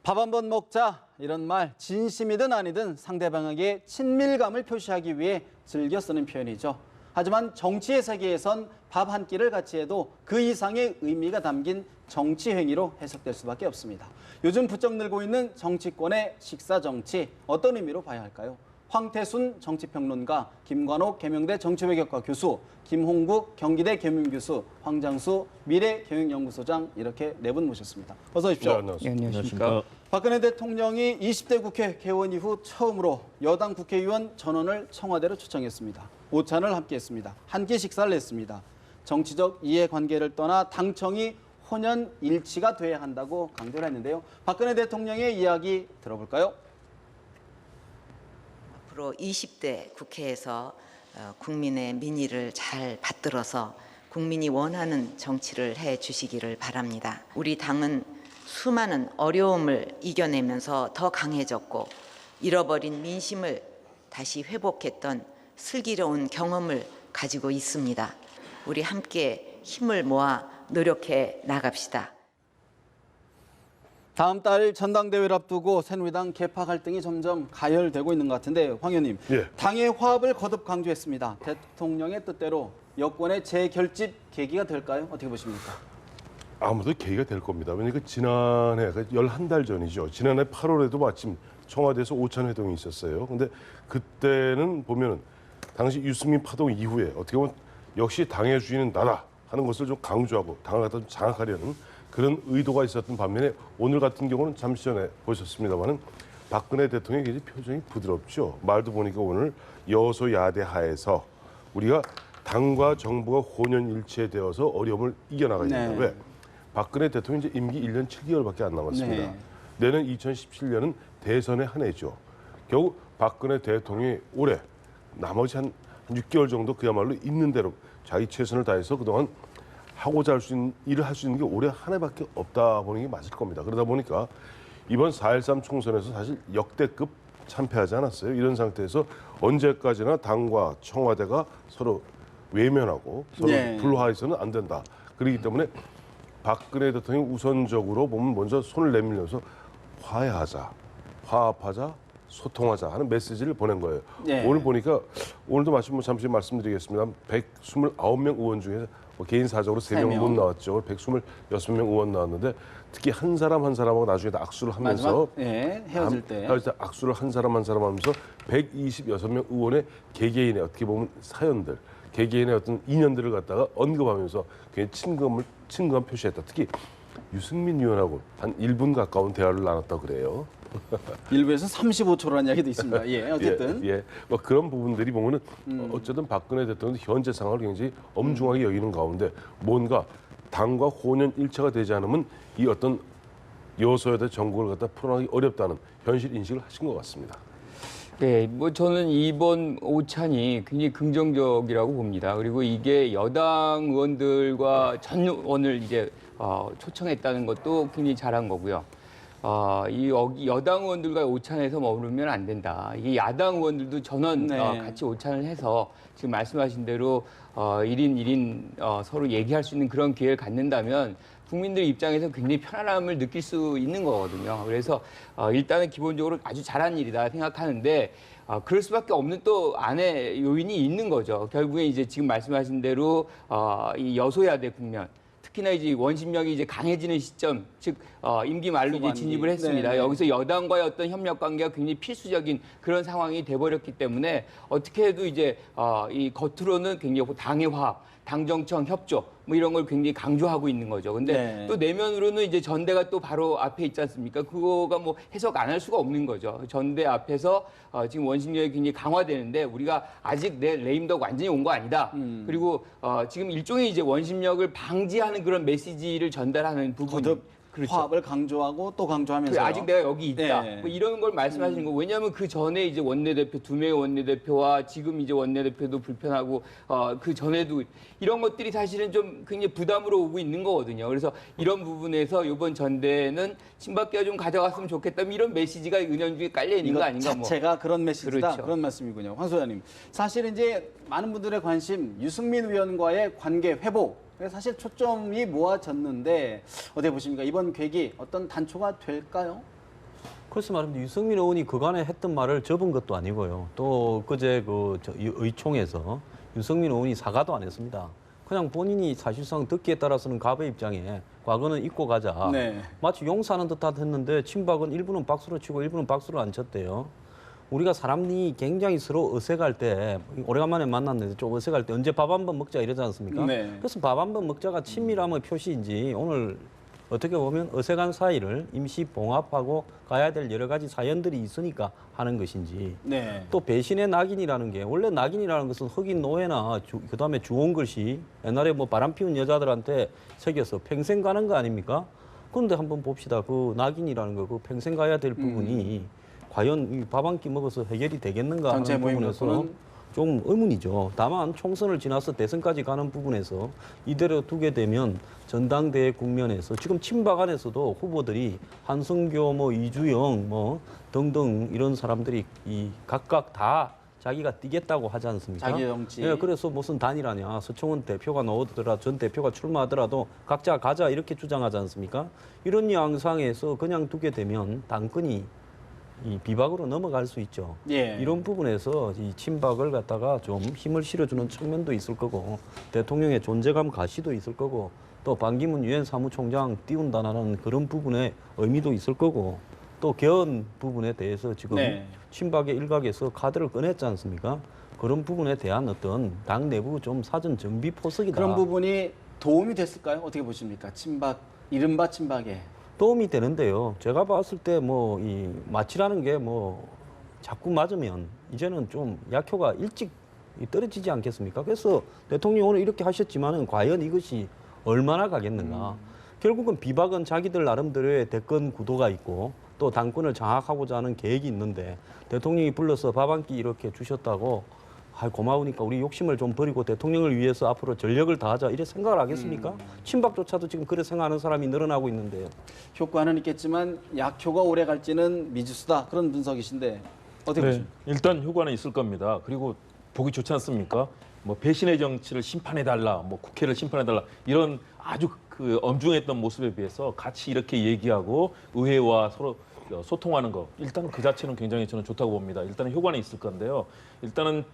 밥 한 번 먹자 이런 말 진심이든 아니든 상대방에게 친밀감을 표시하기 위해 즐겨 쓰는 표현이죠. 하지만 정치의 세계에선 밥 한 끼를 같이 해도 그 이상의 의미가 담긴 정치 행위로 해석될 수밖에 없습니다. 요즘 부쩍 늘고 있는 정치권의 식사 정치 어떤 의미로 봐야 할까요? 황태순 정치평론가, 김관옥 계명대 정치외교과 교수, 김홍국 경기대 겸임교수, 황장수 미래경영연구소장 이렇게 네 분 모셨습니다. 어서 오십시오. 네, 안녕하십니까. 박근혜 대통령이 20대 국회 개원 이후 처음으로 여당 국회의원 전원을 청와대로 초청했습니다. 오찬을 함께했습니다. 한 끼 식사를 했습니다. 정치적 이해관계를 떠나 당청이 혼연일치가 돼야 한다고 강조를 했는데요. 박근혜 대통령의 이야기 들어볼까요? 앞으로 20대 국회에서 국민의 민의를 잘 받들어서 국민이 원하는 정치를 해 주시기를 바랍니다. 우리 당은 수많은 어려움을 이겨내면서 더 강해졌고 잃어버린 민심을 다시 회복했던 슬기로운 경험을 가지고 있습니다. 우리 함께 힘을 모아 노력해 나갑시다. 다음 달 전당대회를 앞두고 새누리당 계파 갈등이 점점 가열되고 있는 것 같은데 황 의원님, 당의 화합을 거듭 강조했습니다. 대통령의 뜻대로 여권의 재결집 계기가 될까요? 어떻게 보십니까? 아무도 계기가 될 겁니다. 왜냐하면 지난해 11달 전이죠. 지난해 8월에도 마침 청와대에서 오찬 회동이 있었어요. 근데 그때는 보면은 당시 유승민 파동 이후에 어떻게 보면 역시 당의 주인은 나다 하는 것을 좀 강조하고 당을 갖다 좀 장악하려는 그런 의도가 있었던 반면에 오늘 같은 경우는 잠시 전에 보셨습니다만은 박근혜 대통령의 굉장히 표정이 부드럽죠. 말도 보니까 오늘 여소야대 하에서 우리가 당과 정부가 혼연일체되어서 어려움을 이겨나가야 된다. 네. 왜? 박근혜 대통령 이제 임기 1년 7개월밖에 안 남았습니다. 네. 내년 2017년은 대선의 한 해죠. 결국 박근혜 대통령이 올해 나머지 한 6개월 정도 그야말로 있는 대로 자기 최선을 다해서 그동안 하고자 할 수 있는 일을 할 수 있는 게 올해 한 해밖에 없다 보는 게 맞을 겁니다. 그러다 보니까 이번 4.13 총선에서 사실 역대급 참패하지 않았어요. 이런 상태에서 언제까지나 당과 청와대가 서로 외면하고 서로 불화해서는 안 된다. 그렇기 때문에 박근혜 대통령이 우선적으로 보면 먼저 손을 내밀면서 화해하자, 화합하자, 소통하자 하는 메시지를 보낸 거예요. 오늘 보니까 오늘도 마침 잠시 말씀드리겠습니다. 129명 의원 중에 개인 사적으로 3명 못 나왔죠. 126명 의원 나왔는데 특히 한 사람 한 사람하고 나중에 악수를 하면서 헤어질 때 악수를 한 사람 한 사람 하면서 126명 의원의 개개인의 어떻게 보면 사연들, 개개인의 어떤 인연들을 갖다가 언급하면서 굉장히 친근한 표시했다. 특히 유승민 의원하고 한 1분 가까운 대화를 나눴다고 그래요. 일부에서 35초라는 이야기도 있습니다. 어쨌든 뭐 그런 부분들이 보면은 어쨌든 박근혜 대통령도 현재 상황을 굉장히 엄중하게 여기는 가운데 뭔가 당과 혼연일체가 되지 않으면 이 어떤 여소야대 정국을 갖다 풀어나가기 어렵다는 현실 인식을 하신 것 같습니다. 네, 뭐 저는 이번 오찬이 굉장히 긍정적이라고 봅니다. 그리고 이게 여당 의원들과 전 의원을 이제 초청했다는 것도 굉장히 잘한 거고요. 이 여당 의원들과 오찬에서 머무르면 안 된다. 이게 야당 의원들도 전원 같이 오찬을 해서 지금 말씀하신 대로 1인 1인 서로 얘기할 수 있는 그런 기회를 갖는다면 국민들 입장에서 굉장히 편안함을 느낄 수 있는 거거든요. 그래서 일단은 기본적으로 아주 잘한 일이다 생각하는데 그럴 수밖에 없는 또 안에 요인이 있는 거죠. 결국에 이제 지금 말씀하신 대로 이 여소야대 국면. 특히나 이제 원심력이 이제 강해지는 시점, 즉 임기 말로 이제 진입을 했습니다. 여기서 여당과의 어떤 협력 관계가 굉장히 필수적인 그런 상황이 돼버렸기 때문에 어떻게 해도 이제 이 겉으로는 굉장히 당의 화합, 당정청 협조 뭐 이런 걸 굉장히 강조하고 있는 거죠. 근데 또 내면으로는 이제 전대가 또 바로 앞에 있지 않습니까? 그거가 뭐 해석 안 할 수가 없는 거죠. 전대 앞에서 지금 원심력이 굉장히 강화되는데 우리가 아직 내 레임덕 완전히 온 거 아니다. 그리고 지금 일종의 이제 원심력을 방지하는 그런 메시지를 전달하는 부분이 그렇죠. 화합을 강조하고 또 강조하면서 아직 내가 여기 있다. 뭐 이런 걸 말씀하시는 거. 왜냐하면 그 전에 이제 원내대표 2명의 원내대표와 지금 이제 원내대표도 불편하고 그 전에도 이런 것들이 사실은 좀 굉장히 부담으로 오고 있는 거거든요. 그래서 이런 부분에서 이번 전대는 친박계가 좀 가져갔으면 좋겠다. 이런 메시지가 은연중에 깔려 있는 거 아닌가? 자체가 그런 메시지다. 그렇죠. 그런 말씀이군요. 황 소장님. 사실 이제 많은 분들의 관심 유승민 의원과의 관계 회복. 사실 초점이 모아졌는데 어떻게 보십니까? 이번 계기 어떤 단초가 될까요? 그래서 말입니다. 유승민 의원이 그간에 했던 말을 접은 것도 아니고요. 또 그제 의총에서 유승민 의원이 사과도 안 했습니다. 그냥 본인이 사실상 듣기에 따라서는 갑의 입장에 과거는 잊고 가자. 네. 마치 용서하는 듯한 했는데 친박은 일부는 박수를 치고 일부는 박수를 안 쳤대요. 우리가 사람이 굉장히 서로 어색할 때 오래간만에 만났는데 좀 어색할 때 언제 밥 한번 먹자 이러지 않습니까? 네. 그래서 밥 한번 먹자가 친밀함의 표시인지 오늘 어떻게 보면 어색한 사이를 임시 봉합하고 가야 될 여러 가지 사연들이 있으니까 하는 것인지 네. 또 배신의 낙인이라는 게 원래 낙인이라는 것은 흑인 노예나 그다음에 주홍 글씨 옛날에 뭐 바람 피운 여자들한테 새겨서 평생 가는 거 아닙니까? 그런데 한번 봅시다. 그 낙인이라는 거 그 평생 가야 될 부분이 과연 밥 한 끼 먹어서 해결이 되겠는가 하는 전체 모임 부분에서 갖고는 좀 의문이죠. 다만 총선을 지나서 대선까지 가는 부분에서 이대로 두게 되면 전당대회 국면에서 지금 친박 안에서도 후보들이 한승교, 뭐 이주영, 뭐 등등 이런 사람들이 이 각각 다 자기가 뛰겠다고 하지 않습니까? 자기 정치. 예, 그래서 무슨 단일화냐? 서청원 대표가 나오더라, 전 대표가 출마하더라도 각자 가자 이렇게 주장하지 않습니까? 이런 양상에서 그냥 두게 되면 당권이 이 비박으로 넘어갈 수 있죠. 예. 이런 부분에서 이 친박을 갖다가 좀 힘을 실어주는 측면도 있을 거고 대통령의 존재감 가시도 있을 거고 또 반기문 유엔 사무총장 띄운다는 그런 부분의 의미도 있을 거고 또 개헌 부분에 대해서 지금 네. 친박의 일각에서 카드를 꺼냈지 않습니까? 그런 부분에 대한 어떤 당 내부 좀 사전 정비 포석이다. 그런 부분이 도움이 됐을까요? 어떻게 보십니까? 친박, 이른바 친박에. 도움이 되는데요. 제가 봤을 때 뭐 이 마취라는 게 뭐 자꾸 맞으면 이제는 좀 약효가 일찍 떨어지지 않겠습니까? 그래서 대통령이 오늘 이렇게 하셨지만은 과연 이것이 얼마나 가겠는가? 결국은 비박은 자기들 나름대로의 대권 구도가 있고 또 당권을 장악하고자 하는 계획이 있는데 대통령이 불러서 밥 한 끼 이렇게 주셨다고 고마우니까 우리 욕심을 좀 버리고 대통령을 위해서 앞으로 전력을 다하자 이래 생각을 하겠습니까? 친박조차도 지금 그렇게 생각하는 사람이 늘어나고 있는데요. 효과는 있겠지만 약효가 오래 갈지는 미지수다. 그런 분석이신데 어떻게 보십니까? 일단 효과는 있을 겁니다. 그리고 보기 좋지 않습니까? 뭐 배신의 정치를 심판해달라, 뭐 국회를 심판해달라 이런 아주 그 엄중했던 모습에 비해서 같이 이렇게 얘기하고 의회와 서로 소통하는 거 일단 그 자체는 굉장히 저는 좋다고 봅니다. 일단은 효과는 있을 건데요. 일단은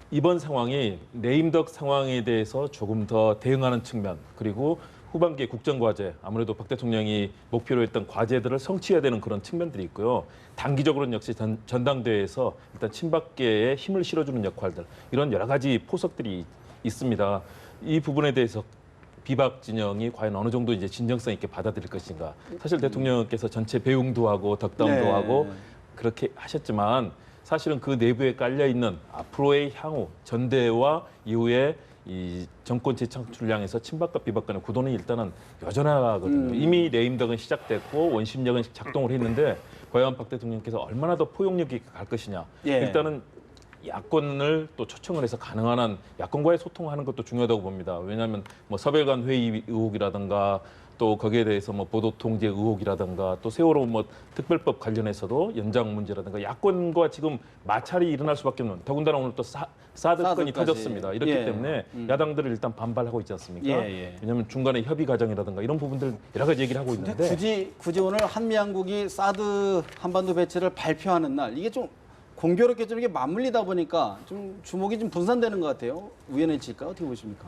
이번 상황이 레임덕 상황에 대해서 조금 더 대응하는 측면 그리고 후반기의 국정과제 아무래도 박 대통령이 목표로 했던 과제들을 성취해야 되는 그런 측면들이 있고요. 단기적으로는 역시 전당대회에서 일단 친박계에 힘을 실어주는 역할들 이런 여러 가지 포석들이 있습니다. 이 부분에 대해서 비박 진영이 과연 어느 정도 이제 진정성 있게 받아들일 것인가. 사실 대통령께서 전체 배웅도 하고 덕담도 네. 하고 그렇게 하셨지만 사실은 그 내부에 깔려 있는 앞으로의 향후 전대와 이후에 이 정권 재창출을 향해서 친박과 비박 간의 구도는 일단은 여전하거든요. 이미 레임덕은 시작됐고 원심력은 작동을 했는데 과연 박 대통령께서 얼마나 더 포용력 있게 갈 것이냐. 예. 일단은 야권을 또 초청을 해서 가능한 한 야권과의 소통하는 것도 중요하다고 봅니다. 왜냐하면 뭐 서별관 회의 의혹이라든가 또 거기에 대해서 뭐 보도 통제 의혹이라든가 또 세월호 뭐 특별법 관련해서도 연장 문제라든가 야권과 지금 마찰이 일어날 수밖에 없는 더군다나 오늘 또 사드 건이 사드까지. 터졌습니다. 이렇기 예. 때문에 야당들은 일단 반발하고 있지 않습니까? 예, 예. 왜냐하면 중간에 협의 과정이라든가 이런 부분들 여러 가지 얘기를 하고 근데 있는데 굳이 오늘 한미양국이 사드 한반도 배치를 발표하는 날 이게 좀 공교롭게 좀 이게 맞물리다 보니까 좀 주목이 좀 분산되는 것 같아요. 우연의 일치일까 어떻게 보십니까?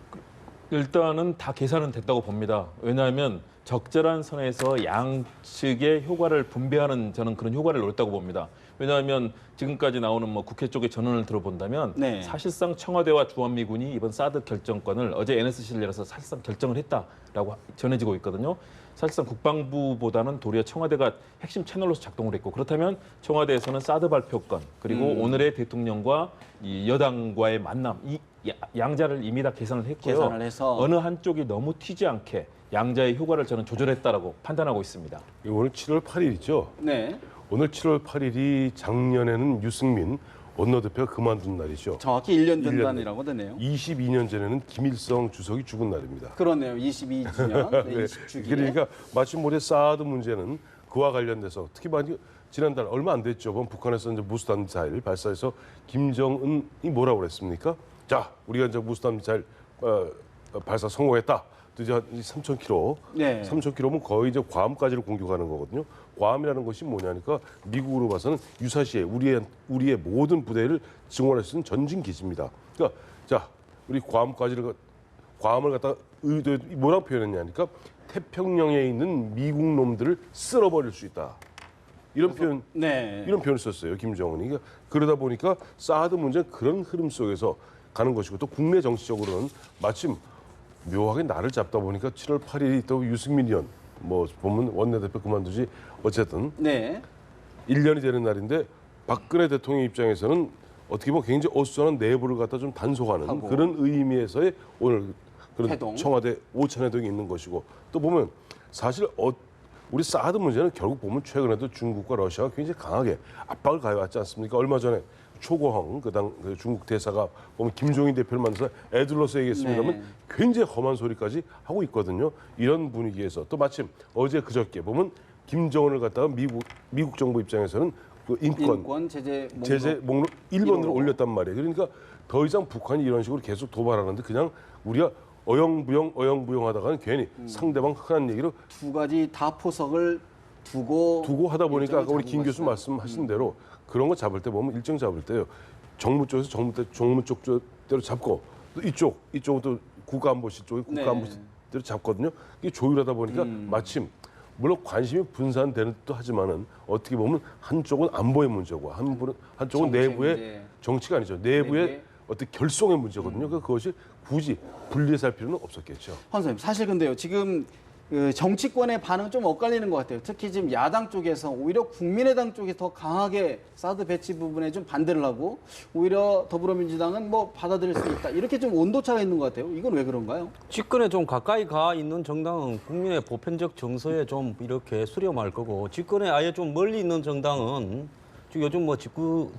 일단은 다 계산은 됐다고 봅니다. 왜냐하면 적절한 선에서 양측의 효과를 분배하는 저는 그런 효과를 노렸다고 봅니다. 왜냐하면 지금까지 나오는 뭐 국회 쪽의 전언을 들어본다면 네. 사실상 청와대와 주한미군이 이번 사드 결정권을 어제 NSC를 열어서 사실상 결정을 했다라고 전해지고 있거든요. 사실상 국방부보다는 도리어 청와대가 핵심 채널로서 작동을 했고 그렇다면 청와대에서는 사드 발표권 그리고 오늘의 대통령과 이 여당과의 만남 이 양자를 이미 다 계산을 했고요. 계산을 해서. 어느 한쪽이 너무 튀지 않게 양자의 효과를 저는 조절했다라고 판단하고 있습니다. 오늘 7월 8일이죠. 네. 오늘 7월 8일이 작년에는 유승민 원내대표가 그만둔 날이죠. 정확히 1년 1년 전단이라고 되네요. 22년 전에는 김일성 주석이 죽은 날입니다. 그렇네요. 22주년, 네, 20주기. 그러니까 마침 올해 사드 문제는 그와 관련돼서 특히 많이 지난달 얼마 안 됐죠. 북한에서 이제 무수단 미사일 발사해서 김정은이 뭐라고 그랬습니까? 자, 우리가 이제 무수단 미사일 발사 성공했다. 또 이제 3,000km, 네. 3,000km면 거의 이제 괌까지를 공격하는 거거든요. 괌이라는 것이 뭐냐니까 미국으로 봐서는 유사시에 우리의 모든 부대를 증원할 수 있는 전진 기지입니다. 그러니까 자 우리 괌을 갖다가 뭐라고 표현했냐니까 태평양에 있는 미국 놈들을 쓸어버릴 수 있다. 이런 표현. 네. 이런 표현을 썼어요, 김정은이. 그러니까 그러다 보니까 사드 문제는 그런 흐름 속에서 가는 것이고 또 국내 정치적으로는 마침 묘하게 날을 잡다 보니까 7월 8일이 또 유승민 의원, 뭐 보면 원내대표 그만두지 어쨌든 네. 1년이 되는 날인데 박근혜 대통령 입장에서는 어떻게 보면 굉장히 어수선한 내부를 갖다 좀 단속하는 하고. 그런 의미에서의 오늘 그런 회동. 청와대 오찬회동이 있는 것이고 또 보면 사실 우리 사드 문제는 결국 보면 최근에도 중국과 러시아가 굉장히 강하게 압박을 가해왔지 않습니까? 얼마 전에 초고형 그 중국 대사가 보면 김종인 대표를 만나서 애들로서 얘기했습니다만 네. 굉장히 험한 소리까지 하고 있거든요. 이런 분위기에서 또 마침 어제 그저께 보면 김정은을 갖다가 미국 정부 입장에서는 그 인권 제재 목록 1번으로 일호로. 올렸단 말이에요. 그러니까 더 이상 북한이 이런 식으로 계속 도발하는데 그냥 우리가 어영부영 하다가는 괜히 상대방 흔한 얘기로 두 가지 다 포석을 두고 하다 보니까 아까 우리 일정을 김 교수 잡은 말씀하신 대로 그런 거 잡을 때 보면 일정 잡을 때요. 정무 쪽에서 정무 쪽대로 잡고 또 이쪽은 또 국가안보실 쪽이 네. 국가안보실대로 잡거든요. 이게 조율하다 보니까 마침 물론 관심이 분산되는 듯도 하지만은 어떻게 보면 한쪽은 안보의 문제고 한쪽은 정책 내부의 문제. 정치가 아니죠. 내부의 내부의 어떤 결속의 문제거든요. 그러니까 그것이 굳이 분리해서 할 필요는 없었겠죠. 황 선생님, 사실 근데요, 지금 그 정치권의 반응 좀 엇갈리는 것 같아요. 특히 지금 야당 쪽에서 오히려 국민의당 쪽이 더 강하게 사드 배치 부분에 좀 반대를 하고 오히려 더불어민주당은 뭐 받아들일 수 있다. 이렇게 좀 온도차가 있는 것 같아요. 이건 왜 그런가요? 집권에 좀 가까이 가 있는 정당은 국민의 보편적 정서에 좀 이렇게 수렴할 거고 집권에 아예 좀 멀리 있는 정당은 지금 요즘 뭐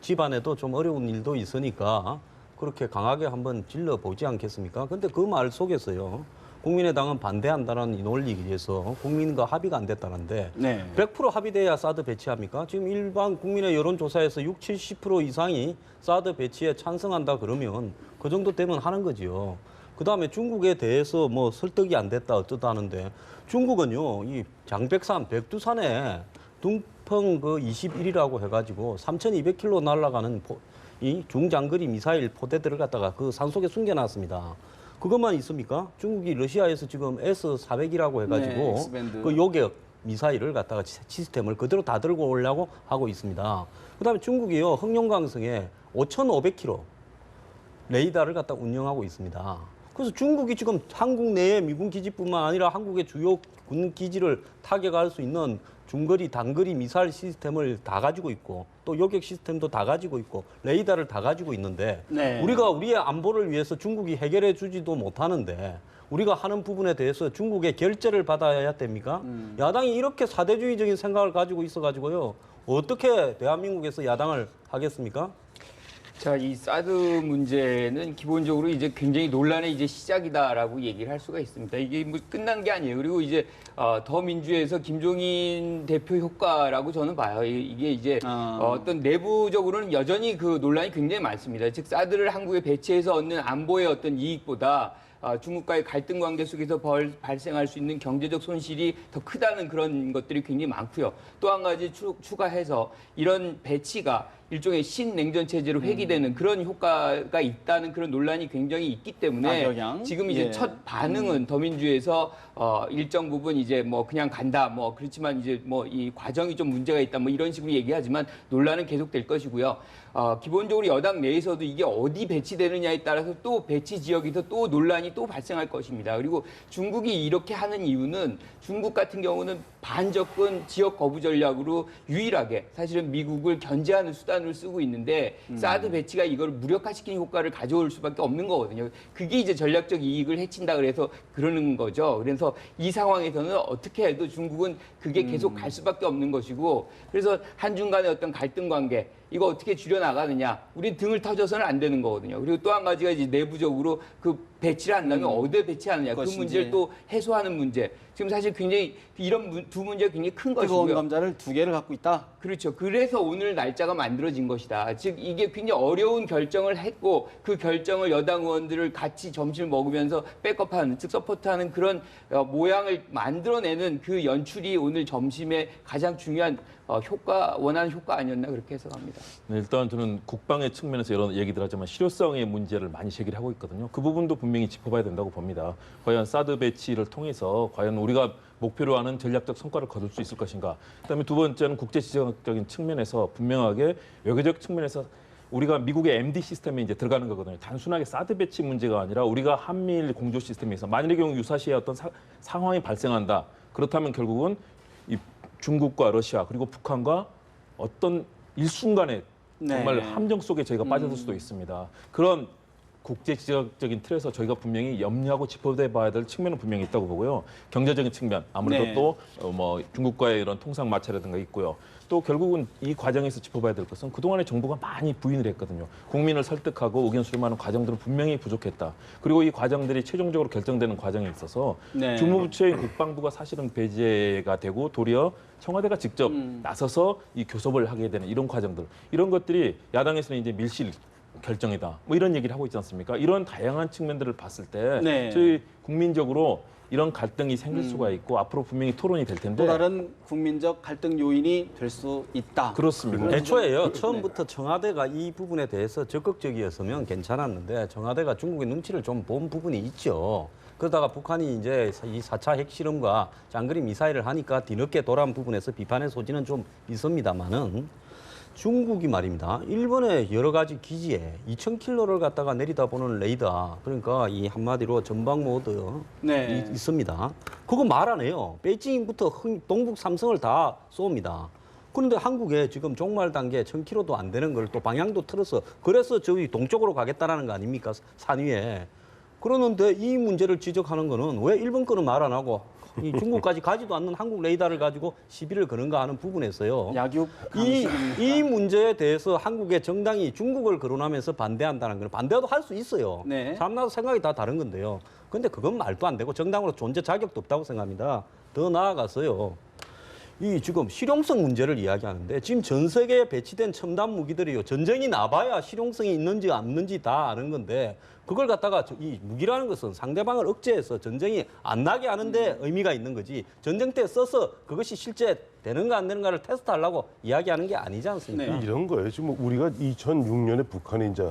집안에도 좀 어려운 일도 있으니까 그렇게 강하게 한번 질러보지 않겠습니까? 근데 그 말 속에서요. 국민의당은 반대한다는 이 논리에서 국민과 합의가 안 됐다는데 네. 100% 합의돼야 사드 배치합니까? 지금 일반 국민의 여론조사에서 60-70% 이상이 사드 배치에 찬성한다 그러면 그 정도 되면 하는 거지요. 그다음에 중국에 대해서 뭐 설득이 안 됐다 어쩌다 하는데 중국은요. 이 장백산, 백두산에 둥펑 그 21이라고 해가지고 3,200km 날아가는 이 중장거리 미사일 포대들을 갖다가 그 산속에 숨겨놨습니다. 그것만 있습니까? 중국이 러시아에서 지금 S-400이라고 해가지고 네, X밴드. 그 요격 미사일을 갖다가 시스템을 그대로 다 들고 오려고 하고 있습니다. 그다음에 중국이요 흑룡강성에 5,500km 레이더를 갖다 운영하고 있습니다. 그래서 중국이 지금 한국 내에 미군 기지뿐만 아니라 한국의 주요 군 기지를 타격할 수 있는 중거리, 단거리 미사일 시스템을 다 가지고 있고 또 요격 시스템도 다 가지고 있고 레이더를 다 가지고 있는데 네. 우리가 우리의 안보를 위해서 중국이 해결해 주지도 못하는데 우리가 하는 부분에 대해서 중국의 결재를 받아야 됩니까? 야당이 이렇게 사대주의적인 생각을 가지고 있어가지고요. 어떻게 대한민국에서 야당을 하겠습니까? 자, 이 사드 문제는 기본적으로 이제 굉장히 논란의 이제 시작이다라고 얘기를 할 수가 있습니다. 이게 뭐 끝난 게 아니에요. 그리고 이제 더민주에서 김종인 대표 효과라고 저는 봐요. 이게 이제 어떤 내부적으로는 여전히 그 논란이 굉장히 많습니다. 즉 사드를 한국에 배치해서 얻는 안보의 어떤 이익보다 중국과의 갈등 관계 속에서 발생할 수 있는 경제적 손실이 더 크다는 그런 것들이 굉장히 많고요. 또 한 가지 추가해서 이런 배치가 일종의 신냉전 체제로 회귀되는 그런 효과가 있다는 그런 논란이 굉장히 있기 때문에 악영향? 지금 이제 예. 첫 반응은 더민주에서 일정 부분 이제 뭐 그냥 간다 뭐 그렇지만 이제 뭐 이 과정이 좀 문제가 있다 뭐 이런 식으로 얘기하지만 논란은 계속될 것이고요. 기본적으로 여당 내에서도 이게 어디 배치되느냐에 따라서 또 배치 지역에서 또 논란이 또 발생할 것입니다. 그리고 중국이 이렇게 하는 이유는 중국 같은 경우는 반접근 지역 거부 전략으로 유일하게 사실은 미국을 견제하는 수단을 쓰고 있는데 사드 배치가 이걸 무력화시키는 효과를 가져올 수밖에 없는 거거든요. 그게 이제 전략적 이익을 해친다 그래서 그러는 거죠. 그래서 이 상황에서는 어떻게 해도 중국은 그게 계속 갈 수밖에 없는 것이고 그래서 한중 간의 어떤 갈등 관계 이거 어떻게 줄여나가느냐. 우리 등을 터져서는 안 되는 거거든요. 그리고 또 한 가지가 이제 내부적으로 그 배치를 한다면 어디에 배치하느냐 그 것인지. 문제를 또 해소하는 문제. 지금 사실 굉장히 이런 두 문제가 굉장히 큰 뜨거운 것이고요. 감자를 2개를 갖고 있다. 그렇죠. 그래서 오늘 날짜가 만들어진 것이다. 즉 이게 굉장히 어려운 결정을 했고 그 결정을 여당 의원들을 같이 점심을 먹으면서 백업하는, 즉 서포트하는 그런 모양을 만들어내는 그 연출이 오늘 점심에 가장 중요한 원하는 효과 아니었나 그렇게 해석합니다. 네, 일단 저는 국방의 측면에서 이런 얘기들 하지만 실효성의 문제를 많이 제기를 하고 있거든요. 그 부분도 분명히 짚어봐야 된다고 봅니다. 과연 사드 배치를 통해서 과연 우리가 목표로 하는 전략적 성과를 거둘 수 있을 것인가. 그다음에 두 번째는 국제지정학적인 측면에서 분명하게 외교적 측면에서 우리가 미국의 MD 시스템에 이제 들어가는 거거든요. 단순하게 사드 배치 문제가 아니라 우리가 한미일 공조 시스템에서 만일의 경우 유사시의 어떤 상황이 발생한다. 그렇다면 결국은 이 중국과 러시아 그리고 북한과 어떤 일순간에 정말 네. 함정 속에 저희가 빠져들 수도 있습니다. 그런 국제지정적인 틀에서 저희가 분명히 염려하고 짚어봐야 될 측면은 분명히 있다고 보고요. 경제적인 측면 아무래도 네. 또 뭐 중국과의 이런 통상 마찰이라든가 있고요. 또 결국은 이 과정에서 짚어봐야 될 것은 그동안에 정부가 많이 부인을 했거든요. 국민을 설득하고 의견 수렴하는 과정들은 분명히 부족했다. 그리고 이 과정들이 최종적으로 결정되는 과정에 있어서 네. 주무부처인 국방부가 사실은 배제가 되고 도리어 청와대가 직접 나서서 이 교섭을 하게 되는 이런 과정들, 이런 것들이 야당에서는 이제 밀실 결정이다. 뭐 이런 얘기를 하고 있지 않습니까? 이런 다양한 측면들을 봤을 때 네. 저희 국민적으로 이런 갈등이 생길 수가 있고 앞으로 분명히 토론이 될 텐데 또 다른 국민적 갈등 요인이 될 수 있다. 그렇습니다. 애초에요. 처음부터 청와대가 이 부분에 대해서 적극적이었으면 괜찮았는데 청와대가 중국의 눈치를 좀 본 부분이 있죠. 그러다가 북한이 이제 이 4차 핵실험과 장거리 미사일을 하니까 뒤늦게 돌아온 부분에서 비판의 소지는 좀 있습니다만은 중국이 말입니다. 일본의 여러 가지 기지에 2,000킬로를 갖다가 내리다 보는 레이더, 그러니까 이 한마디로 전방 모드 네. 있습니다. 그거 말 안 해요. 베이징부터 동북 삼성을 다 쏩니다. 그런데 한국에 지금 종말 단계 1,000킬로도 안 되는 걸 또 방향도 틀어서 그래서 저기 동쪽으로 가겠다라는 거 아닙니까? 산 위에. 그러는데 이 문제를 지적하는 거는 왜 일본 거는 말 안 하고 이 중국까지 가지도 않는 한국 레이더를 가지고 시비를 거는가 하는 부분에서요. 약육 이 문제에 대해서 한국의 정당이 중국을 거론하면서 반대한다는 건 반대도 할 수 있어요. 네. 참나도 생각이 다 다른 건데요. 근데 그건 말도 안 되고 정당으로 존재 자격도 없다고 생각합니다. 더 나아가서요. 이 지금 실용성 문제를 이야기하는데 지금 전 세계에 배치된 첨단 무기들이요. 전쟁이 나봐야 실용성이 있는지 없는지 다 아는 건데 그걸 갖다가 이 무기라는 것은 상대방을 억제해서 전쟁이 안 나게 하는데 의미가 있는 거지. 전쟁 때 써서 그것이 실제 되는가 안 되는가를 테스트하려고 이야기하는 게 아니지 않습니까? 네. 이런 거예요. 지금 우리가 2006년에 북한이 이제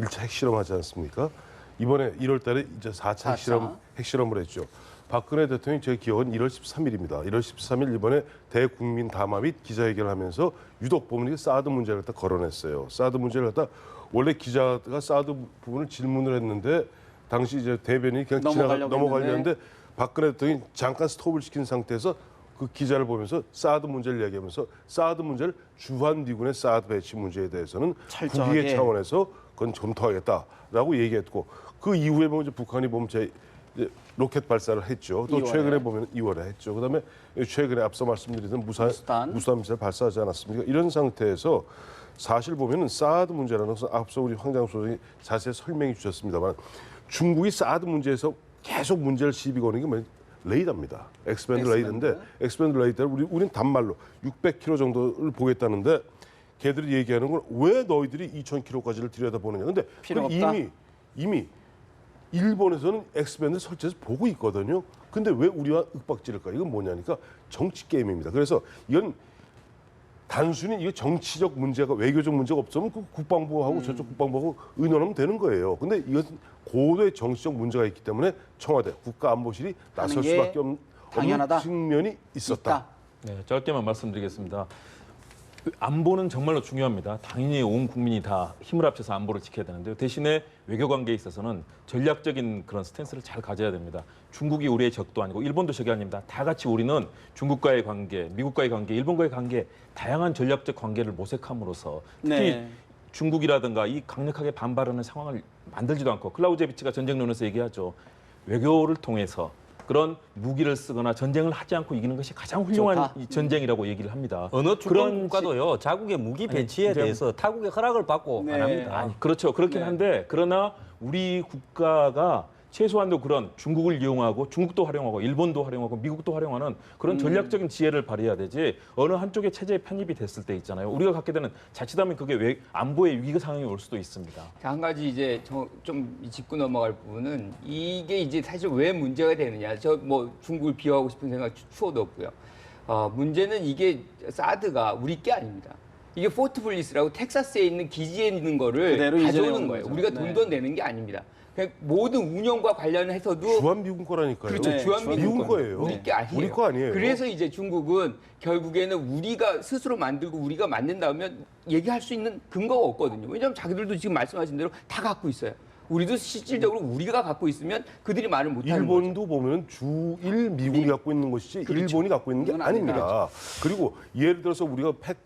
1차 핵실험하지 않습니까? 이번에 1월 달에 이제 4차 핵실험을 했죠. 박근혜 대통령이 제 기억은 1월 13일입니다. 1월 13일 이번에 대국민 담화 및 기자회견을 하면서 유독 보면 사드 문제를 갖다 거론했어요. 사드 문제를 갖다 원래 기자가 사드 부분을 질문을 했는데 당시 이제 대변인이 그냥 넘어가려고 했는데 박근혜 대통령이 잠깐 스톱을 시킨 상태에서 그 기자를 보면서 사드 문제를 이야기하면서 사드 문제를 주한미군의 사드 배치 문제에 대해서는 철저하게. 국익의 차원에서 그건 검토하겠다라고 얘기했고 그 이후에 보면 이제 북한이 보면 이제 로켓 발사를 했죠. 또 2월에. 최근에 보면 2월에 했죠. 그다음에 최근에 앞서 말씀드리던 무수단 미사일 발사하지 않았습니까? 이런 상태에서 사실 보면은 사드 문제라는 것은 앞서 우리 황장 소장이 자세히 설명해 주셨습니다만 중국이 사드 문제에서 계속 문제를 시비 거는 게 뭐냐? 레이더입니다. 엑스밴드 레이더인데 엑스밴드 레이더를 우린 단말로 600km 정도를 보겠다는데 걔들이 얘기하는 건 왜 너희들이 2,000km까지를 들여다보느냐. 근데 필요 없다. 이미 일본에서는 엑스밴드 설치해서 보고 있거든요. 근데 왜 우리와 윽박지를까? 이건 뭐냐니까 정치 게임입니다. 그래서 이건 단순히 이게 정치적 문제가 외교적 문제가 없으면 그 국방부하고 저쪽 국방부하고 의논하면 되는 거예요. 근데 이것은 고도의 정치적 문제가 있기 때문에 청와대 국가안보실이 나설 게 수밖에 없는 당연하다. 측면이 있었다. 네, 짧게만 말씀드리겠습니다. 안보는 정말로 중요합니다. 당연히 온 국민이 다 힘을 합쳐서 안보를 지켜야 되는데요. 대신에 외교 관계에 있어서는 전략적인 그런 스탠스를 잘 가져야 됩니다. 중국이 우리의 적도 아니고 일본도 적이 아닙니다. 다 같이 우리는 중국과의 관계, 미국과의 관계, 일본과의 관계, 다양한 전략적 관계를 모색함으로써 특히 네. 중국이라든가 이 강력하게 반발하는 상황을 만들지도 않고 클라우제비치가 전쟁론에서 얘기하죠. 외교를 통해서 그런 무기를 쓰거나 전쟁을 하지 않고 이기는 것이 가장 훌륭한 좋다. 이 전쟁이라고 얘기를 합니다. 어느 그런 주권 국가도요. 자국의 무기 배치에 이제 대해서 타국의 허락을 받고 네. 안 합니다. 아니, 그렇죠. 그렇긴 네. 한데 그러나 우리 국가가 최소한도 그런 중국을 이용하고 중국도 활용하고 일본도 활용하고 미국도 활용하는 그런 전략적인 지혜를 발휘해야 되지 어느 한쪽의 체제에 편입이 됐을 때 있잖아요. 우리가 갖게 되는 자칫하면 그게 안보의 위기 상황이 올 수도 있습니다. 한 가지 이제 좀 짚고 넘어갈 부분은 이게 이제 사실 왜 문제가 되느냐. 저 뭐 중국을 비하하고 싶은 생각 추호도 없고요. 문제는 이게 사드가 우리 게 아닙니다. 이게 포트 블리스라고 텍사스에 있는 기지에 있는 거를 그대로 이전해 가져오는 오는 거예요. 거죠. 우리가 네. 돈도 내는 게 아닙니다. 그냥 모든 운영과 관련해서도 주한 미군 거라니까요. 그렇죠. 네, 주한 미군 미군 거예요. 우리 게 아니에요. 우리 거 아니에요. 그래서 이제 중국은 결국에는 우리가 스스로 만들고 우리가 만든다면 얘기할 수 있는 근거가 없거든요. 왜냐하면 자기들도 지금 말씀하신 대로 다 갖고 있어요. 우리도 실질적으로 우리가 갖고 있으면 그들이 말을 못하는 거죠. 일본도 보면 주일 미군이 갖고 있는 것이지 그렇죠. 일본이 갖고 있는 게 그건 아닙니다. 그리고 예를 들어서 우리가 팩2,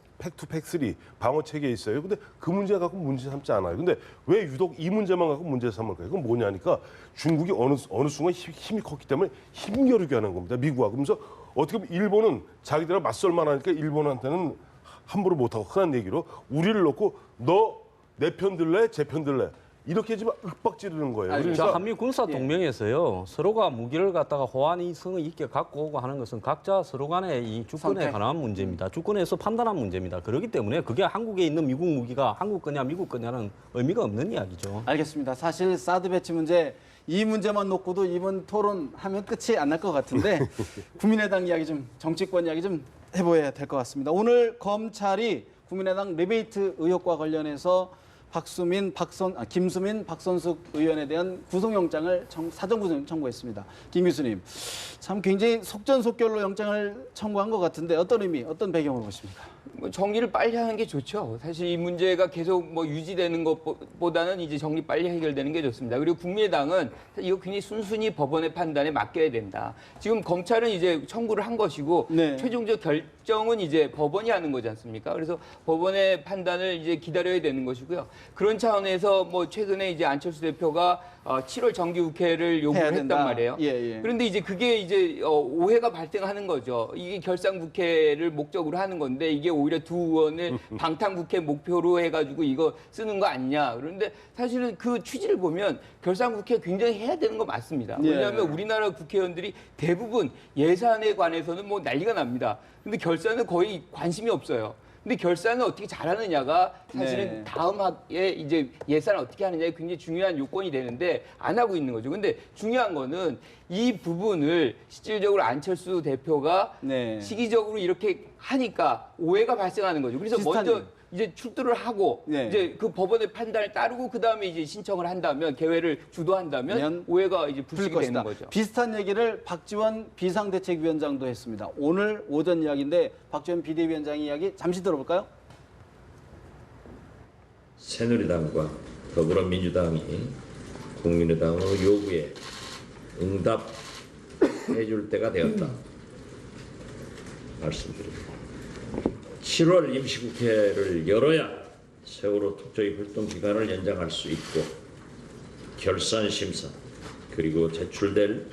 팩3 방어 체계에 있어요. 근데 그 문제 갖고 문제 삼지 않아요. 근데 왜 유독 이 문제만 갖고 문제 삼을까요? 그건 뭐냐니까 중국이 어느 순간 힘이 컸기 때문에 힘겨루게 하는 겁니다. 미국하고. 그러면서 어떻게 보면 일본은 자기들하고 맞설 만하니까 일본한테는 함부로 못하고 흔한 얘기로 우리를 놓고 너 내 편 들래? 제 편 들래? 이렇게 지금 윽박 지르는 거예요. 아니, 자, 그러니까 한미 군사 동맹에서요 서로가 무기를 갖다가 호환성을 있게 갖고 오고 하는 것은 각자 서로 간의 이 주권에 선택. 관한 문제입니다. 주권에서 판단한 문제입니다. 그렇기 때문에 그게 한국에 있는 미국 무기가 한국 거냐 미국 거냐는 의미가 없는 이야기죠. 알겠습니다. 사실 사드 배치 문제 이 문제만 놓고도 이번 토론하면 끝이 안 날 것 같은데 국민의당 이야기 좀 정치권 이야기 좀 해봐야 될 것 같습니다. 오늘 검찰이 국민의당 리베이트 의혹과 관련해서 김수민, 박선숙 의원에 대한 구속영장을 사전 구속 청구했습니다. 김 교수님, 참 굉장히 속전속결로 영장을 청구한 것 같은데 어떤 의미, 어떤 배경으로 보십니까? 뭐 정리를 빨리 하는 게 좋죠. 사실 이 문제가 계속 뭐 유지되는 것보다는 이제 정리 빨리 해결되는 게 좋습니다. 그리고 국민의당은 이거 굉장히 순순히 법원의 판단에 맡겨야 된다. 지금 검찰은 이제 청구를 한 것이고 네. 최종적 결정은 이제 법원이 하는 거지 않습니까? 그래서 법원의 판단을 이제 기다려야 되는 것이고요. 그런 차원에서 뭐 최근에 이제 안철수 대표가 7월 정기국회를 해야 요구를 된다. 했단 말이에요. 예, 예. 그런데 이제 그게 이제 오해가 발생하는 거죠. 이게 결산국회를 목적으로 하는 건데 이게 오히려 두 의원을 방탄국회 목표로 해가지고 이거 쓰는 거 아니냐. 그런데 사실은 그 취지를 보면 결산국회 굉장히 해야 되는 거 맞습니다. 예. 왜냐하면 우리나라 국회의원들이 대부분 예산에 관해서는 뭐 난리가 납니다. 근데 결산은 거의 관심이 없어요. 근데 결산을 어떻게 잘하느냐가 사실은 네. 다음 학에 이제 예산을 어떻게 하느냐에 굉장히 중요한 요건이 되는데 안 하고 있는 거죠. 근데 중요한 거는 이 부분을 실질적으로 안철수 대표가 네. 시기적으로 이렇게 하니까 오해가 발생하는 거죠. 그래서 비슷한 먼저 일. 이제 출두를 하고 네. 이제 그 법원의 판단을 따르고 그 다음에 이제 신청을 한다면 개회를 주도한다면 오해가 이제 풀 불식이 것이다. 되는 거죠. 비슷한 얘기를 박지원 비상대책위원장도 했습니다. 오늘 오전 이야기인데 박지원 비대위원장의 이야기 잠시 들어볼까요? 새누리당과 더불어민주당이 국민의당의 요구에 응답해줄 때가 되었다 말씀드립니다. 7월 임시국회를 열어야 세월호 특조위 활동 기간을 연장할 수 있고 결산 심사 그리고 제출될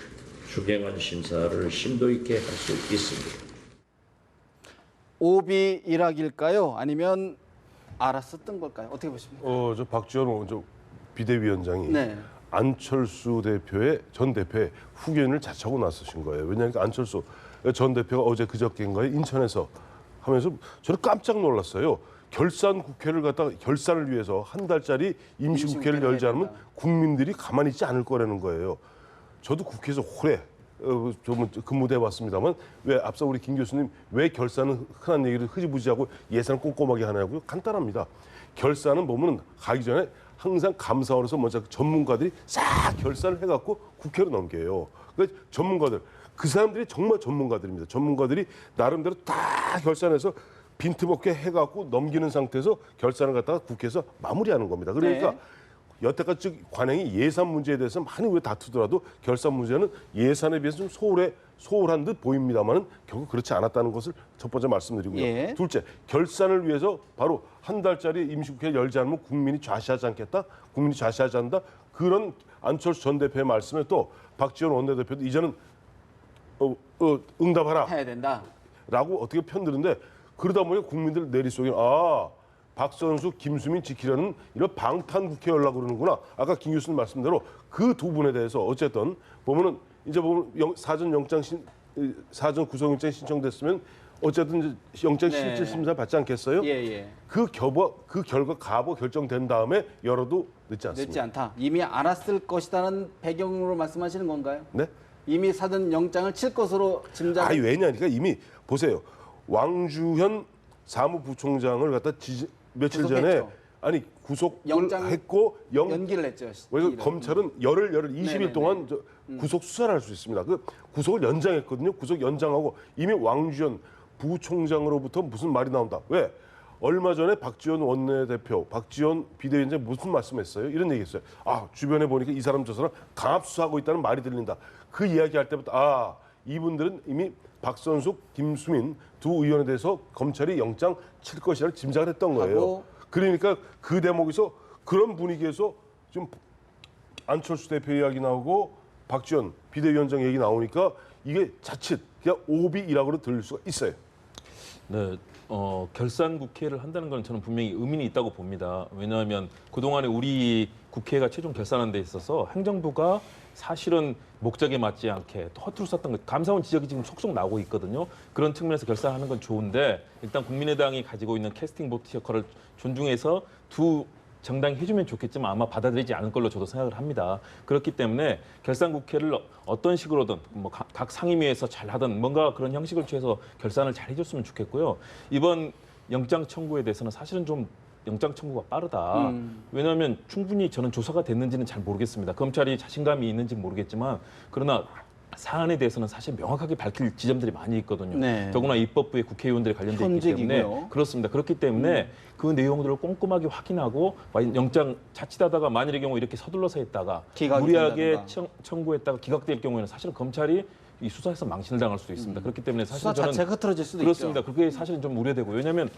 추경안 심사를 심도 있게 할 수 있습니다. 오비 일학일까요? 아니면 알아서 뜬 걸까요? 어떻게 보십니까? 저 박지원 비대위원장이 네. 안철수 전 대표의 후견을 자차고 나서신 거예요. 왜냐하면 안철수 전 대표가 어제 그저께인가에 인천에서 하면서 저는 깜짝 놀랐어요. 결산 국회를 갖다가 결산을 위해서 한 달짜리 임시국회를 열지 않으면 국민들이 가만히 있지 않을 거라는 거예요. 저도 국회에서 오래 좀 근무돼 봤습니다만 왜 앞서 우리 김 교수님 왜 결산은 흔한 얘기를 흐지부지하고 예산을 꼼꼼하게 하냐고요? 간단합니다. 결산은 보면 가기 전에 항상 감사원에서 먼저 전문가들이 싹 결산을 해갖고 국회로 넘겨요. 그러니까 전문가들 그 사람들이 정말 전문가들입니다. 전문가들이 나름대로 다 결산해서 빈틈없게 해갖고 넘기는 상태에서 결산을 갖다가 국회에서 마무리하는 겁니다. 그러니까 네. 여태까지 관행이 예산 문제에 대해서 많이 왜 다투더라도 결산 문제는 예산에 비해서 좀 소홀한 듯 보입니다만은 결국 그렇지 않았다는 것을 첫 번째 말씀드리고요. 예. 둘째, 결산을 위해서 바로 한 달짜리 임시국회 열지 않으면 국민이 좌시하지 않겠다. 국민이 좌시하지 않는다. 그런 안철수 전 대표의 말씀에 또 박지원 원내대표도 이제는 응답하라. 해야 된다. 라고 어떻게 편드는데 그러다 보니까 국민들 내리 속에 박선수, 김수민 지키려는 이런 방탄 국회 하려고 그러는구나. 아까 김 교수님 말씀대로 그 두 분에 대해서 어쨌든 보면은 이제 보면 사전 구속영장 신청됐으면 어쨌든 이제 영장 네. 실질 심사 받지 않겠어요? 예. 그 결과 가부 결정된 다음에 열어도 늦지 않습니다. 늦지 않다. 이미 알았을 것이라는 배경으로 말씀하시는 건가요? 네? 이미 사전 영장을 칠 것으로 짐작. 아니 왜냐니까 이미 보세요. 왕주현 사무부총장을 갖다 며칠 전에 구속했죠. 아니 구속을 영장 했고 연기를 했죠. 그래서 시기를. 검찰은 열흘 20일 네네네. 동안 구속 수사를 할 수 있습니다. 그 구속을 연장했거든요. 구속 연장하고 이미 왕주현 부총장으로부터 무슨 말이 나온다. 왜? 얼마 전에 박지원 원내대표, 박지원 비대위원장이 무슨 말씀했어요? 이런 얘기했어요. 아 주변에 보니까 이 사람 저 사람 강압 수사하고 있다는 말이 들린다. 그 이야기할 때부터 아 이분들은 이미 박선숙, 김수민 두 의원에 대해서 검찰이 영장 칠 것이라는 짐작을 했던 거예요. 하고 그러니까 그 대목에서 그런 분위기에서 좀 안철수 대표 이야기 나오고 박지원 비대위원장 얘기 나오니까 이게 자칫 그냥 오비이라고 들릴 수가 있어요. 네, 결산 국회를 한다는 건 저는 분명히 의미는 있다고 봅니다. 왜냐하면 그동안에 우리 국회가 최종 결산하는 데 있어서 행정부가 사실은 목적에 맞지 않게 또 허투루 썼던 것, 감사원 지적이 지금 속속 나오고 있거든요. 그런 측면에서 결산하는 건 좋은데 일단 국민의당이 가지고 있는 캐스팅 보트 역할을 존중해서 두 정당이 해주면 좋겠지만 아마 받아들이지 않을 걸로 저도 생각을 합니다. 그렇기 때문에 결산 국회를 어떤 식으로든 뭐 각 상임위에서 잘 하든 뭔가 그런 형식을 취해서 결산을 잘 해줬으면 좋겠고요. 이번 영장 청구에 대해서는 사실은 좀 영장 청구가 빠르다. 왜냐하면 충분히 저는 조사가 됐는지는 잘 모르겠습니다. 검찰이 자신감이 있는지 모르겠지만 그러나 사안에 대해서는 사실 명확하게 밝힐 지점들이 많이 있거든요. 네. 더구나 입법부의 국회의원들이 관련돼 있기 때문에 현직이고요. 그렇습니다. 그렇기 때문에 그 내용들을 꼼꼼하게 확인하고 영장 자칫하다가 만일의 경우 이렇게 서둘러서 했다가 기각이 무리하게 된다든가. 청구했다가 기각될 경우에는 사실은 검찰이 이 수사에서 망신을 당할 수도 있습니다. 그렇기 때문에 사실 수사 저는 자체가 흐트러질 수도 그렇습니다. 있죠. 그게 사실은 좀 우려되고 왜냐하면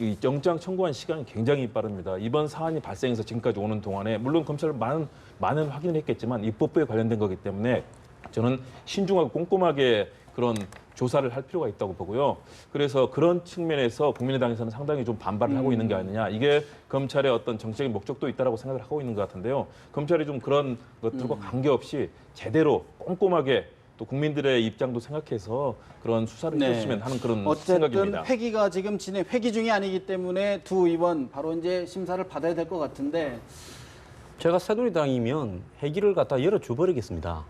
이 영장 청구한 시간이 굉장히 빠릅니다. 이번 사안이 발생해서 지금까지 오는 동안에 물론 검찰은 많은 확인을 했겠지만 입법부에 관련된 거기 때문에 저는 신중하고 꼼꼼하게 그런 조사를 할 필요가 있다고 보고요. 그래서 그런 측면에서 국민의당에서는 상당히 좀 반발을 하고 있는 게 아니냐. 이게 검찰의 어떤 정책적인 목적도 있다라고 생각을 하고 있는 것 같은데요. 검찰이 좀 그런 것들과 관계없이 제대로 꼼꼼하게 또 국민들의 입장도 생각해서 그런 수사를 네. 해줬으면 하는 그런 어쨌든 생각입니다. 회기가 지금 회기 중이 아니기 때문에 두 의원 바로 이제 심사를 받아야 될 것 같은데 제가 새누리당이면 회기를 갖다 열어줘 버리겠습니다.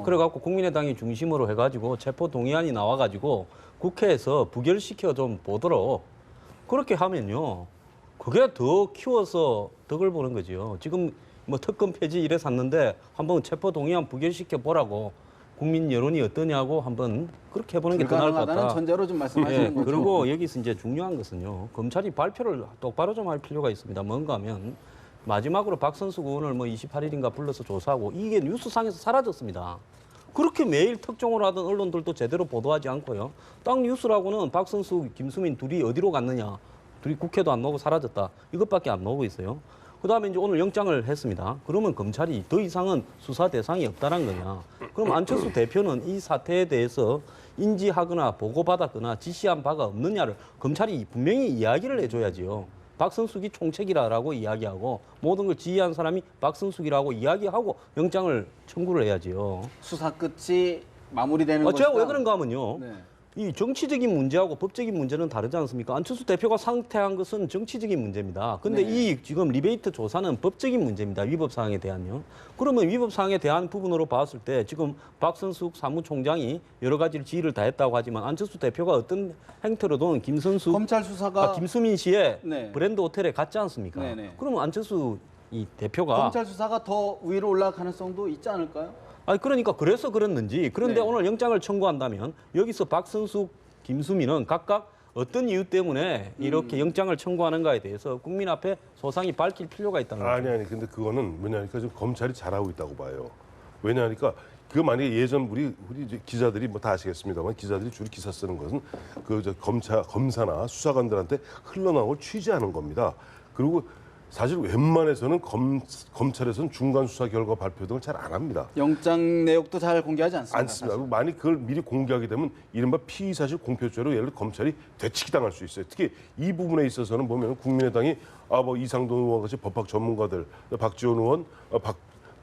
그래갖고 국민의당이 중심으로 해가지고 체포 동의안이 나와가지고 국회에서 부결시켜 좀 보도록 그렇게 하면요. 그게 더 키워서 덕을 보는 거죠. 지금 뭐 특검 폐지 이래 샀는데 한번 체포 동의안 부결시켜 보라고 국민 여론이 어떠냐고 한번 그렇게 해보는 게 더 나을 것 불가능하다는 같다. 전제로 좀 말씀하시는 예, 거죠. 그리고 여기서 이제 중요한 것은요. 검찰이 발표를 똑바로 좀 할 필요가 있습니다. 뭔가 하면 마지막으로 박선수 의원을 뭐 28일인가 불러서 조사하고 이게 뉴스상에서 사라졌습니다. 그렇게 매일 특종을 하던 언론들도 제대로 보도하지 않고요. 딱 뉴스라고는 박선수, 김수민 둘이 어디로 갔느냐. 둘이 국회도 안 나오고 사라졌다. 이것밖에 안 나오고 있어요. 그다음에 이제 오늘 영장을 했습니다. 그러면 검찰이 더 이상은 수사 대상이 없다는 거냐. 그럼 안철수 대표는 이 사태에 대해서 인지하거나 보고받았거나 지시한 바가 없느냐를 검찰이 분명히 이야기를 해줘야지요. 박선숙이 총책이라고 이야기하고 모든 걸 지휘한 사람이 박선숙이라고 이야기하고 영장을 청구를 해야지요. 수사 끝이 마무리되는 것이다. 제가 왜 그런가 하면요. 네. 이 정치적인 문제하고 법적인 문제는 다르지 않습니까? 안철수 대표가 상태한 것은 정치적인 문제입니다. 근데 네. 이 지금 리베이트 조사는 법적인 문제입니다. 위법 사항에 대한요. 그러면 위법 사항에 대한 부분으로 봤을 때 지금 박선숙 사무총장이 여러 가지를 지휘를 다 했다고 하지만 안철수 대표가 어떤 행태로든 김선숙 검찰 수사가 김수민 씨의 네. 브랜드 호텔에 갔지 않습니까? 네네. 그러면 안철수 이 대표가 검찰 수사가 더 위로 올라갈 가능성도 있지 않을까요? 아니 그러니까 그래서 그랬는지 그런데 네. 오늘 영장을 청구한다면 여기서 박선숙, 김수민은 각각 어떤 이유 때문에 이렇게 영장을 청구하는가에 대해서 국민 앞에 소상히 밝힐 필요가 있다는 거죠. 아니 근데 그거는 뭐냐니까 지금 검찰이 잘하고 있다고 봐요. 왜냐하니까 그 만약에 예전 우리 이제 기자들이 뭐 다 아시겠습니다만 기자들이 주로 기사 쓰는 것은 그 검사나 수사관들한테 흘러나온 걸 취재하는 겁니다. 그리고 사실 웬만해서는 검찰에서는 중간 수사 결과 발표 등을 잘 안 합니다. 영장 내역도 잘 공개하지 않습니다. 않습니다. 만약 그걸 미리 공개하게 되면 이른바 피의사실 공표죄로 예를 들어 검찰이 되치기 당할 수 있어요. 특히 이 부분에 있어서는 보면 국민의당이 뭐 이상돈 의원 같이 법학 전문가들, 박지원 의원,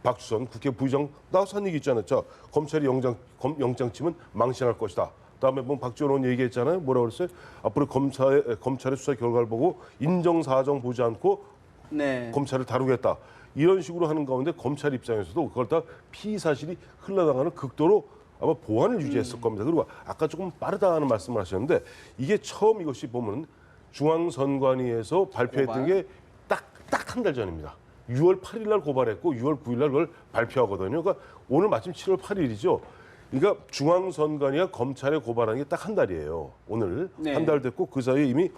박주선 국회 부의장 나와서 한 얘기 있잖아요. 자, 검찰이 영장 치면 망신할 것이다. 그다음에 뭐 박지원 의원 얘기했잖아요. 뭐라고 그랬어요? 앞으로 검찰의 수사 결과를 보고 인정사정 보지 않고 네. 검찰을 다루겠다. 이런 식으로 하는 가운데 검찰 입장에서도 그걸 다 피의 사실이 흘러나가는 극도로 아마 보완을 유지했을 겁니다. 그리고 아까 조금 빠르다는 말씀을 하셨는데 이게 처음 이것이 보면 중앙선관위에서 발표했던 게 딱 한 달 전입니다. 6월 8일 날 고발했고 6월 9일 날 그걸 발표하거든요. 그러니까 오늘 마침 7월 8일이죠. 그러니까 중앙선관위가 검찰에 고발한 게 딱 한 달이에요. 오늘 네. 한 달 됐고 그 사이에 이미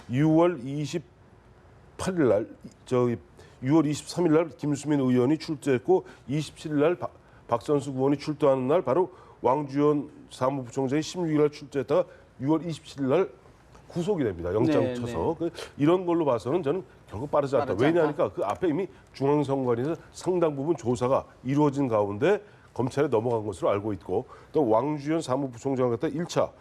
6월 28일 날 6월 23일 날 김수민 의원이 출두했고 27일 날 박선숙 의원이 출두하는 날 바로 왕주현 사무부총장이 16일 날 출두했다가 6월 27일 날 구속이 됩니다. 영장 네, 쳐서. 이런 걸로 봐서는 저는 결국 빠르지 않다. 빠르지 왜냐하니까 그 앞에 이미 중앙선관위에서 상당 부분 조사가 이루어진 가운데 검찰에 넘어간 것으로 알고 있고 또 왕주현 사무부총장을 갖다 1차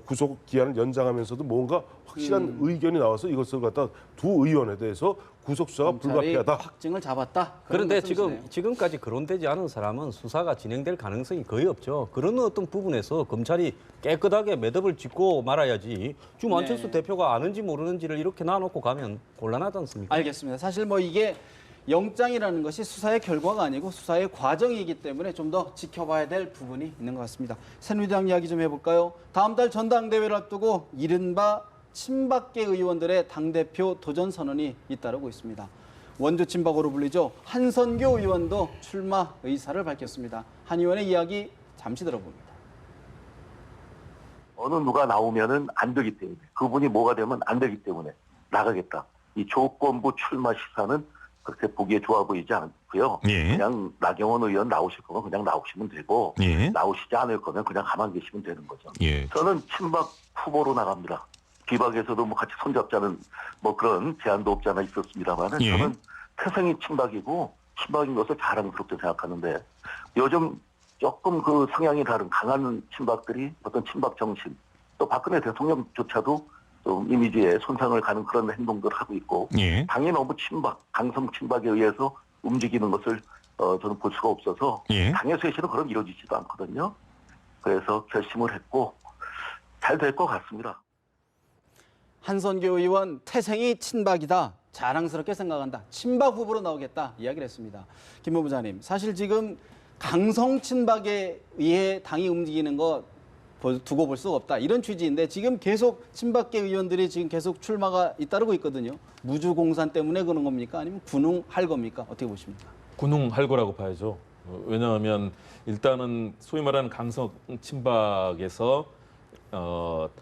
구속 기한을 연장하면서도 뭔가 확실한 의견이 나와서 이것을 갖다 두 의원에 대해서 구속 수사가 불가피하다. 확증을 잡았다. 그런 그런데 말씀이시네요. 지금까지 거론되지 않은 사람은 수사가 진행될 가능성이 거의 없죠. 그런 어떤 부분에서 검찰이 깨끗하게 매듭을 짓고 말아야지 지금 안철수 대표가 아는지 모르는지를 이렇게 놔놓고 가면 곤란하지 않습니까? 알겠습니다. 사실 뭐 이게 영장이라는 것이 수사의 결과가 아니고 수사의 과정이기 때문에 좀 더 지켜봐야 될 부분이 있는 것 같습니다. 새누리당 이야기 좀 해볼까요? 다음 달 전당대회를 앞두고 이른바 친박계 의원들의 당대표 도전 선언이 잇따르고 있습니다. 원조 친박으로 불리죠. 한선교 의원도 출마 의사를 밝혔습니다. 한 의원의 이야기 잠시 들어봅니다. 어느 누가 나오면은 안 되기 때문에 그분이 뭐가 되면 안 되기 때문에 나가겠다. 이 조건부 출마 시사는 그렇게 보기에 좋아 보이지 않고요. 예. 그냥 나경원 의원 나오실 거면 그냥 나오시면 되고 예. 나오시지 않을 거면 그냥 가만 계시면 되는 거죠. 예. 저는 친박 후보로 나갑니다. 비박에서도 뭐 같이 손잡자는 뭐 그런 제안도 없지 않아 있었습니다만은 예. 저는 태생이 친박이고 친박인 것을 자랑스럽게 생각하는데 요즘 조금 그 성향이 다른 강한 친박들이 어떤 친박 정신 또 박근혜 대통령조차도 좀 이미지에 손상을 가는 그런 행동들을 하고 있고 예. 당이 너무 친박, 강성 친박에 의해서 움직이는 것을 저는 볼 수가 없어서 예. 당에서에서는 그런 이루어지지도 않거든요. 그래서 결심을 했고 잘 될 것 같습니다. 한선교 의원 태생이 친박이다. 자랑스럽게 생각한다. 친박 후보로 나오겠다. 이야기를 했습니다. 김 본부장님, 사실 지금 강성 친박에 의해 당이 움직이는 거 두고 볼 수가 없다. 이런 취지인데 지금 계속 친박계 의원들이 지금 계속 출마가 잇따르고 있거든요. 무주공산 때문에 그런 겁니까? 아니면 군웅할 겁니까? 어떻게 보십니까? 군웅할 거라고 봐야죠. 왜냐하면 일단은 소위 말하는 강성 친박에서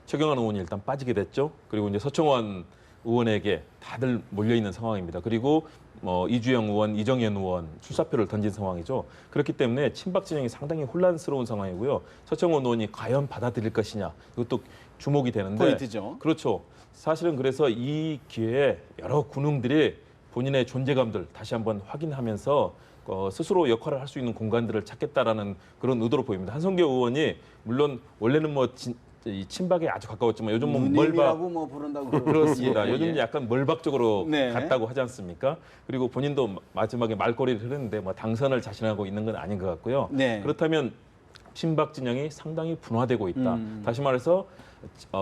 최경환 의원이 일단 빠지게 됐죠. 그리고 이제 서청원 의원에게 다들 몰려 있는 상황입니다. 그리고 이주영 의원, 이정현 의원 출사표를 던진 상황이죠. 그렇기 때문에 친박 진영이 상당히 혼란스러운 상황이고요. 서청원 의원이 과연 받아들일 것이냐 이것도 주목이 되는데 포인트죠. 그렇죠. 사실은 그래서 이 기회에 여러 군웅들이 본인의 존재감들 다시 한번 확인하면서 스스로 역할을 할 수 있는 공간들을 찾겠다라는 그런 의도로 보입니다. 한성교 의원이 물론 원래는 이 친박에 아주 가까웠지만 요즘 뭐 누님이라고 뭐 부른다고 그렇습니다. 예, 요즘 예. 약간 멀박적으로 네. 갔다고 하지 않습니까? 그리고 본인도 마지막에 말꼬리를 흐르는데 뭐 당선을 자신하고 있는 건 아닌 것 같고요. 네. 그렇다면 친박 진영이 상당히 분화되고 있다. 다시 말해서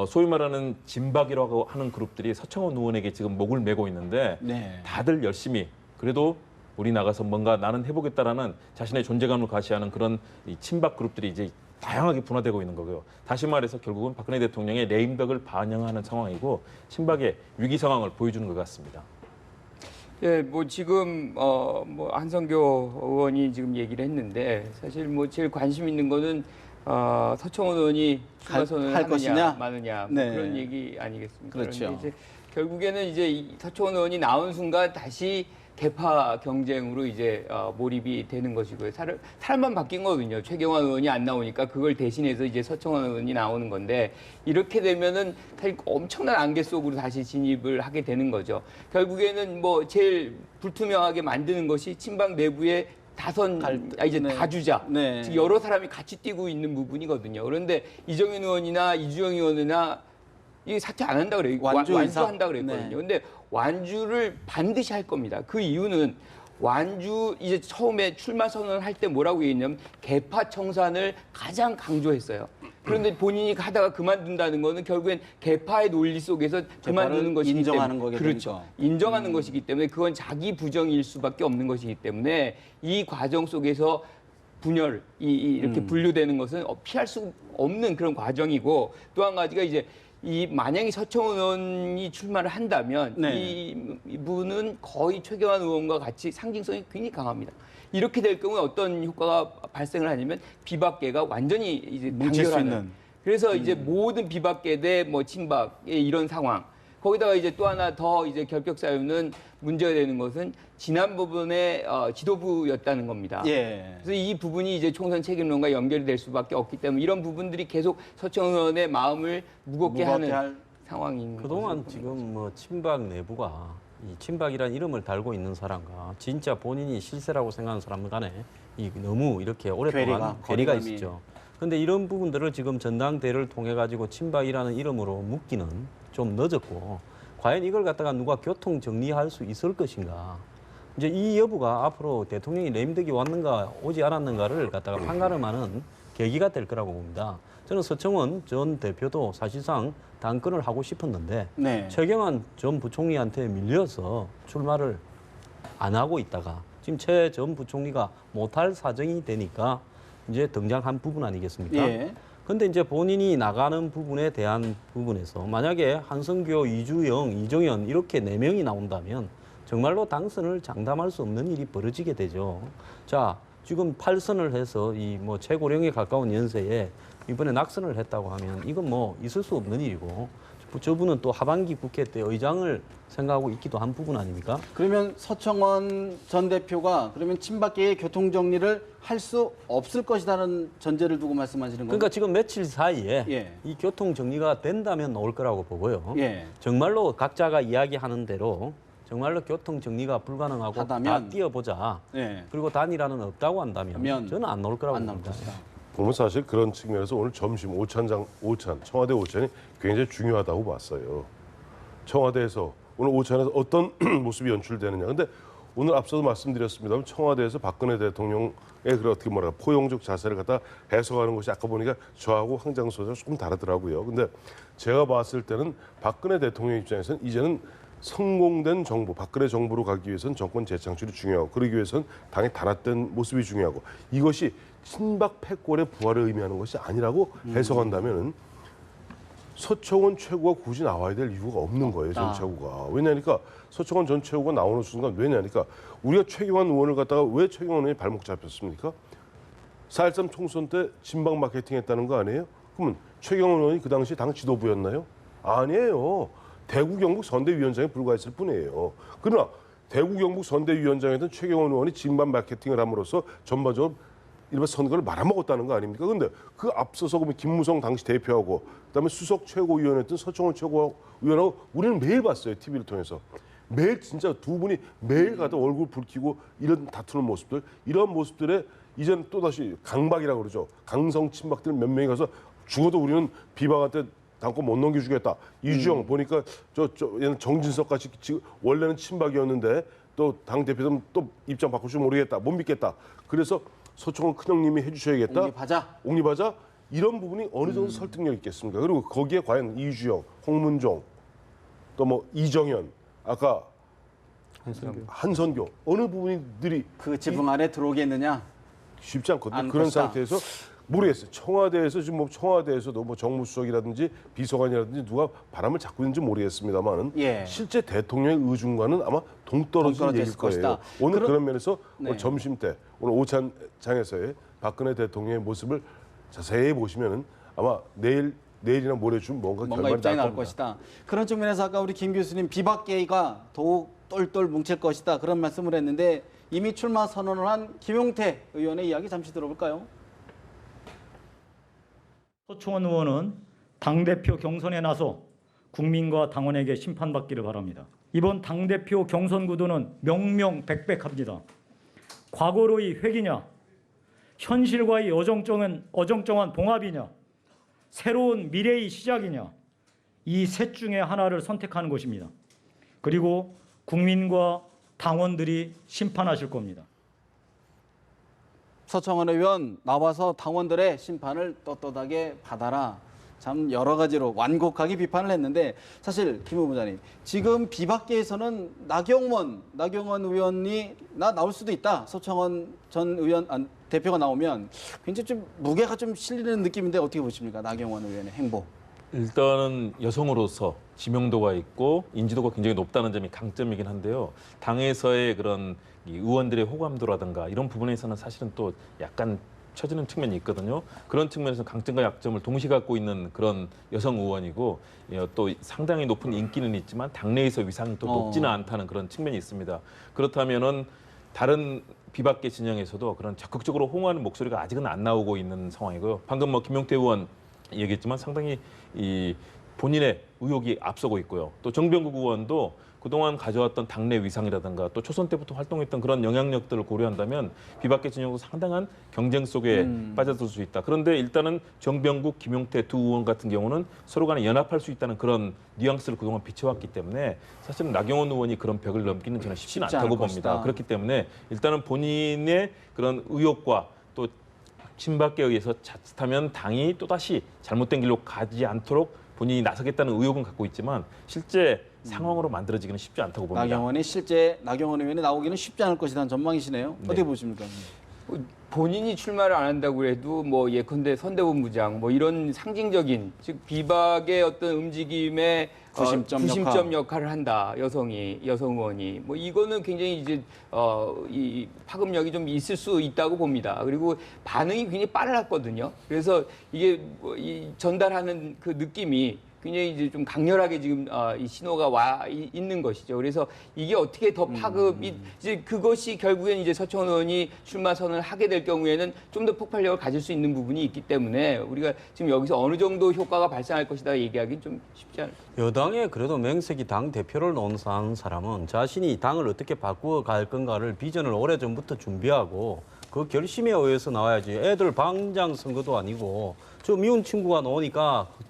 소위 말하는 진박이라고 하는 그룹들이 서청원 의원에게 지금 목을 메고 있는데 네. 다들 열심히 그래도 우리 나가서 뭔가 나는 해보겠다라는 자신의 존재감을 과시하는 그런 이 친박 그룹들이 이제 다양하게 분화되고 있는 거고요. 다시 말해서 결국은 박근혜 대통령의 레임덕을 반영하는 상황이고 친박의 위기 상황을 보여주는 것 같습니다. 예, 뭐 지금 뭐 한성교 의원이 지금 얘기를 했는데 사실 뭐 제일 관심 있는 거는 서청원 의원이 출마 선언을 할 하느냐 것이냐? 마느냐 뭐 네. 그런 얘기 아니겠습니까? 그렇죠. 그런데 이제 결국에는 이제 서청원 의원이 나온 순간 다시 개파 경쟁으로 이제 몰입이 되는 것이고요. 사람만 바뀐 거거든요. 최경환 의원이 안 나오니까 그걸 대신해서 이제 서청원 의원이 나오는 건데 이렇게 되면은 사실 엄청난 안개 속으로 다시 진입을 하게 되는 거죠. 결국에는 뭐 제일 불투명하게 만드는 것이 친박 내부의 이제 네. 다주자, 네. 즉 여러 사람이 같이 뛰고 있는 부분이거든요. 그런데 이정현 의원이나 이주영 의원이나 이게 사퇴 안 한다 그래요. 완주한다 그랬거든요. 네. 근데 완주를 반드시 할 겁니다. 그 이유는 완주 이제 처음에 출마 선언을 할 때 뭐라고 얘기했냐면 개파 청산을 가장 강조했어요. 그런데 본인이 하다가 그만둔다는 거는 결국엔 개파의 논리 속에서 그만두는 것이기 인정하는 때문에 거게 그렇죠. 되니까. 인정하는 것이기 때문에 그건 자기 부정일 수밖에 없는 것이기 때문에 이 과정 속에서 분열, 이렇게 분류되는 것은 피할 수 없는 그런 과정이고 또 한 가지가 이제 만약에 서청원 의원이 출마를 한다면 네. 이분은 거의 최경환 의원과 같이 상징성이 굉장히 강합니다. 이렇게 될 경우에 어떤 효과가 발생을 하냐면 비박계가 완전히 이제 뭉칠 수 단결하는. 있는. 그래서 이제 모든 비박계 대 뭐 친박의 이런 상황. 거기다가 이제 또 하나 더 이제 결격 사유는 문제가 되는 것은 지난 부분의 지도부였다는 겁니다. 예. 그래서 이 부분이 이제 총선 책임론과 연결이 될 수밖에 없기 때문에 이런 부분들이 계속 서청원 의원의 마음을 무겁게 하는 할 상황인 그동안 것으로 지금 뭐 친박 내부가 이 친박이란 이름을 달고 있는 사람과 진짜 본인이 실세라고 생각하는 사람 간에 너무 이렇게 오랫동안 괴리가 거리감이. 있었죠. 그런데 이런 부분들을 지금 전당대회를 통해 가지고 친박이라는 이름으로 묶기는 좀 늦었고 과연 이걸 갖다가 누가 교통 정리할 수 있을 것인가. 이제 이 여부가 앞으로 대통령이 레임덕이 왔는가 오지 않았는가를 갖다가 판가름하는 계기가 될 거라고 봅니다. 저는 서청원 전 대표도 사실상 당권을 하고 싶었는데 네. 최경환 전 부총리한테 밀려서 출마를 안 하고 있다가 지금 최 전 부총리가 못할 사정이 되니까 이제 등장한 부분 아니겠습니까? 예. 근데 이제 본인이 나가는 부분에 대한 부분에서 만약에 한성교, 이주영, 이정현 이렇게 4명이 나온다면 정말로 당선을 장담할 수 없는 일이 벌어지게 되죠. 자, 지금 8선을 해서 이 뭐 최고령에 가까운 연세에 이번에 낙선을 했다고 하면 이건 뭐 있을 수 없는 일이고 저분은 또 하반기 국회 때 의장을 생각하고 있기도 한 부분 아닙니까? 그러면 서청원 전 대표가 그러면 친박계의 교통 정리를 할 수 없을 것이라는 전제를 두고 말씀하시는 거예요? 그러니까 지금 며칠 사이에 예. 이 교통 정리가 된다면 나올 거라고 보고요. 예. 정말로 각자가 이야기하는 대로 정말로 교통 정리가 불가능하고 하다면. 다 뛰어보자. 예. 그리고 단일화는 없다고 한다면 하면 저는 안 나올 거라고 안 나올 봅니다. 것이다. 보면 사실 그런 측면에서 오늘 점심 오찬 청와대 오찬이 굉장히 중요하다고 봤어요. 청와대에서 오늘 오찬에서 어떤 모습이 연출되느냐. 근데 오늘 앞서도 말씀드렸습니다만 청와대에서 박근혜 대통령의 그 어떻게 뭐랄까 포용적 자세를 갖다 해석하는 것이 아까 보니까 저하고 황장소가 조금 다르더라고요. 근데 제가 봤을 때는 박근혜 대통령 입장에서는 이제는 성공된 정부, 박근혜 정부로 가기 위해서는 정권 재창출이 중요하고 그러기 위해서는 당의 단합된 모습이 중요하고 이것이 친박 패권의 부활을 의미하는 것이 아니라고 해석한다면은 서청원 최고가 굳이 나와야 될 이유가 없는 거예요, 전 최고가. 왜냐니까 서청원 전 최고가 나오는 순간 왜냐니까 우리가 최경환 의원을 갖다가 왜 최경환 의원이 발목 잡혔습니까? 4.13 총선 때 진박 마케팅 했다는 거 아니에요? 그러면 최경환 의원이 그 당시 당 지도부였나요? 아니에요. 대구 경북 선대위원장에 불과했을 뿐이에요. 그러나 대구 경북 선대위원장이던 최경환 의원이 진박 마케팅을 함으로써 전반적으로 일반 선거를 말아먹었다는 거 아닙니까? 근데 그 앞서서 그러면 김무성 당시 대표하고 그다음에 수석 최고위원이었던 서청원 최고위원하고 우리는 매일 봤어요. TV를 통해서. 매일 진짜 두 분이 매일 가다 얼굴 붉히고 이런 다투는 모습들 이런 모습들에 이제는 또다시 강박이라고 그러죠. 강성 친박들 몇 명이 가서 죽어도 우리는 비박한테 당권 못 넘겨주겠다. 이주영 보니까 얘는 정진석 같이 지금 원래는 친박이었는데 또 당 대표는 또 입장 바꿀 줄 모르겠다. 못 믿겠다. 그래서 서청원 큰형님이 해주셔야겠다. 옹립하자. 이런 부분이 어느 정도 설득력 있겠습니까? 그리고 거기에 과연 이주영, 홍문종, 또 뭐 이정현, 아까 한선교 어느 부분들이 그 지붕 안에 들어오겠느냐? 쉽지 않거든요. 안 그런 것이다. 상태에서 모르겠어요. 청와대에서 지금 뭐 청와대에서도 뭐 정무수석이라든지 비서관이라든지 누가 바람을 잡고 있는지 모르겠습니다만은 예. 실제 대통령의 의중과는 아마 동떨어진 얘기일 있을 거예요. 것이다. 오늘 그런 면에서 네. 오늘 점심 때 오늘 오찬장에서의 박근혜 대통령의 모습을 자세히 보시면은 아마 내일이나 모레쯤 뭔가 결말이 입장이 날 나올 겁니다. 것이다. 그런 측면에서 아까 우리 김 교수님 비박계가 더욱 똘똘 뭉칠 것이다. 그런 말씀을 했는데 이미 출마 선언을 한 김용태 의원의 이야기 잠시 들어볼까요? 서청원 의원은 당대표 경선에 나서 국민과 당원에게 심판받기를 바랍니다. 이번 당대표 경선 구도는 명명백백합니다. 과거로의 회귀냐, 현실과의 어정쩡한 봉합이냐, 새로운 미래의 시작이냐, 이 셋 중에 하나를 선택하는 것입니다. 그리고 국민과 당원들이 심판하실 겁니다. 서청원 의원 나와서 당원들의 심판을 떳떳하게 받아라. 참 여러 가지로 완곡하게 비판을 했는데 사실 김 후보자님 지금 비박계에서는 나경원 의원이 나올 수도 있다. 서청원 전 의원 대표가 나오면 굉장히 좀 무게가 좀 실리는 느낌인데 어떻게 보십니까? 나경원 의원의 행보. 일단은 여성으로서 지명도가 있고 인지도가 굉장히 높다는 점이 강점이긴 한데요. 당에서의 그런 이 의원들의 호감도라든가 이런 부분에서는 사실은 또 약간 처지는 측면이 있거든요. 그런 측면에서 강점과 약점을 동시에 갖고 있는 그런 여성 의원이고 또 상당히 높은 인기는 있지만 당내에서 위상이 또 높지는 않다는 그런 측면이 있습니다. 그렇다면은 다른 비박계 진영에서도 그런 적극적으로 호응하는 목소리가 아직은 안 나오고 있는 상황이고요. 방금 뭐 김용태 의원 얘기했지만 상당히 이 본인의 의혹이 앞서고 있고요. 또 정병국 의원도 그동안 가져왔던 당내 위상이라든가 또 초선 때부터 활동했던 그런 영향력들을 고려한다면 비박계 진영도 상당한 경쟁 속에 빠져들 수 있다. 그런데 일단은 정병국, 김용태 두 의원 같은 경우는 서로 간에 연합할 수 있다는 그런 뉘앙스를 그동안 비춰왔기 때문에 사실은 나경원 의원이 그런 벽을 넘기는 저는 쉽지는 않다고 봅니다. 그렇기 때문에 일단은 본인의 그런 의혹과 또 친박계에 의해서 자칫하면 당이 또다시 잘못된 길로 가지 않도록 본인이 나서겠다는 의혹은 갖고 있지만 실제 상황으로 만들어지기는 쉽지 않다고 봅니다. 나경원 의원이 나오기는 쉽지 않을 것이라는 전망이시네요. 네. 어떻게 보십니까? 본인이 출마를 안 한다고 해도 뭐 예컨대 선대본부장 뭐 이런 상징적인 즉 비박의 어떤 움직임에 구심점 역할을 한다. 여성 의원이 뭐 이거는 굉장히 이제 이 파급력이 좀 있을 수 있다고 봅니다. 그리고 반응이 굉장히 빨랐거든요. 그래서 이게 이 전달하는 그 느낌이 굉장히 이제 좀 강렬하게 지금 이 신호가 있는 것이죠. 그래서 이게 어떻게 더 파급이 이제 그것이 결국엔 이제 서청원 의원이 출마 선언을 하게 될 경우에는 좀 더 폭발력을 가질 수 있는 부분이 있기 때문에 우리가 지금 여기서 어느 정도 효과가 발생할 것이다 얘기하기는 좀 쉽지 않을 것 같아요. 여당에 그래도 명색이 당 대표를 놓은 사람은 자신이 당을 어떻게 바꾸어 갈 건가를 비전을 오래전부터 준비하고 그 결심에 의해서 나와야지. 애들 방장 선거도 아니고 저 미운 친구가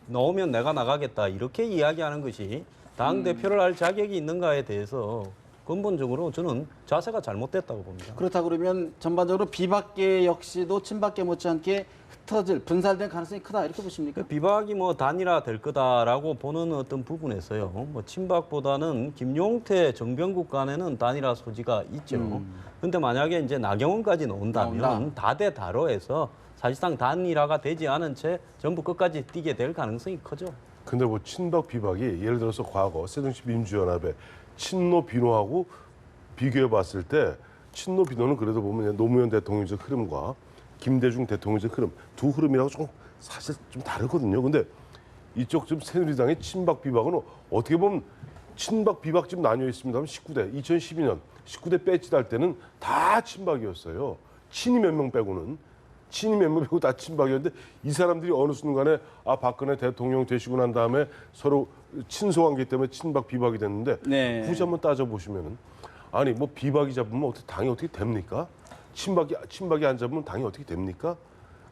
나오면 내가 나가겠다 이렇게 이야기하는 것이 당 대표를 할 자격이 있는가에 대해서 근본적으로 저는 자세가 잘못됐다고 봅니다. 그렇다 그러면 전반적으로 비박계 역시도 친박계 못지않게 흩어질 분산될 가능성이 크다 이렇게 보십니까? 비박이 뭐 단일화될 거다라고 보는 어떤 부분에서요. 뭐 친박보다는 김용태, 정병국 간에는 단일화 소지가 있죠. 근데 만약에 이제 나경원까지 나온다면 다대다로해서 사실상 단일화가 되지 않은 채 전부 끝까지 뛰게 될 가능성이 크죠. 근데 뭐 친박 비박이 예를 들어서 과거 새정치 민주연합의 친노 비노하고 비교해 봤을 때 친노 비노는 그래도 보면 노무현 대통령적 흐름과 김대중 대통령적 흐름 두 흐름이라고 좀 사실 좀 다르거든요. 근데 이쪽 좀 새누리당의 친박 비박은 어떻게 보면 친박 비박 좀 나뉘어 있습니다만 19대 2012년 19대 배치할 때는 다 친박이었어요. 친이 몇 명 빼고는. 친이 몇 명 빼고 다 친박이었는데 이 사람들이 어느 순간에 박근혜 대통령 되시고 난 다음에 서로 친소관계 때문에 친박 비박이 됐는데 네. 굳이 한번 따져보시면은 아니 뭐 비박이 잡으면 당이 어떻게 됩니까? 친박이 안 잡으면 당이 어떻게 됩니까?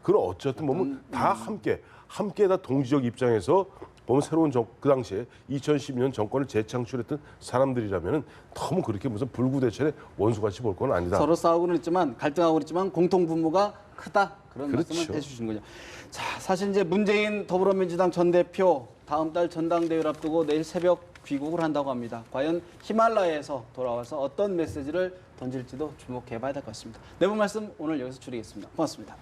그럼 어쨌든 보면 다 함께 다 동지적 입장에서 보면 새로운 그 당시에 2012년 정권을 재창출했던 사람들이라면은 너무 그렇게 무슨 불구대천의 원수같이 볼 건 아니다. 서로 싸우고는 있지만 갈등하고 있지만 공통 분모가 크다 그런 그렇죠. 말씀을 해주신 거죠. 자, 사실 이제 문재인 더불어민주당 전 대표 다음 달 전당대회를 앞두고 내일 새벽 귀국을 한다고 합니다. 과연 히말라야에서 돌아와서 어떤 메시지를 던질지도 주목해봐야 될 것 같습니다. 내부 말씀 오늘 여기서 줄이겠습니다. 고맙습니다.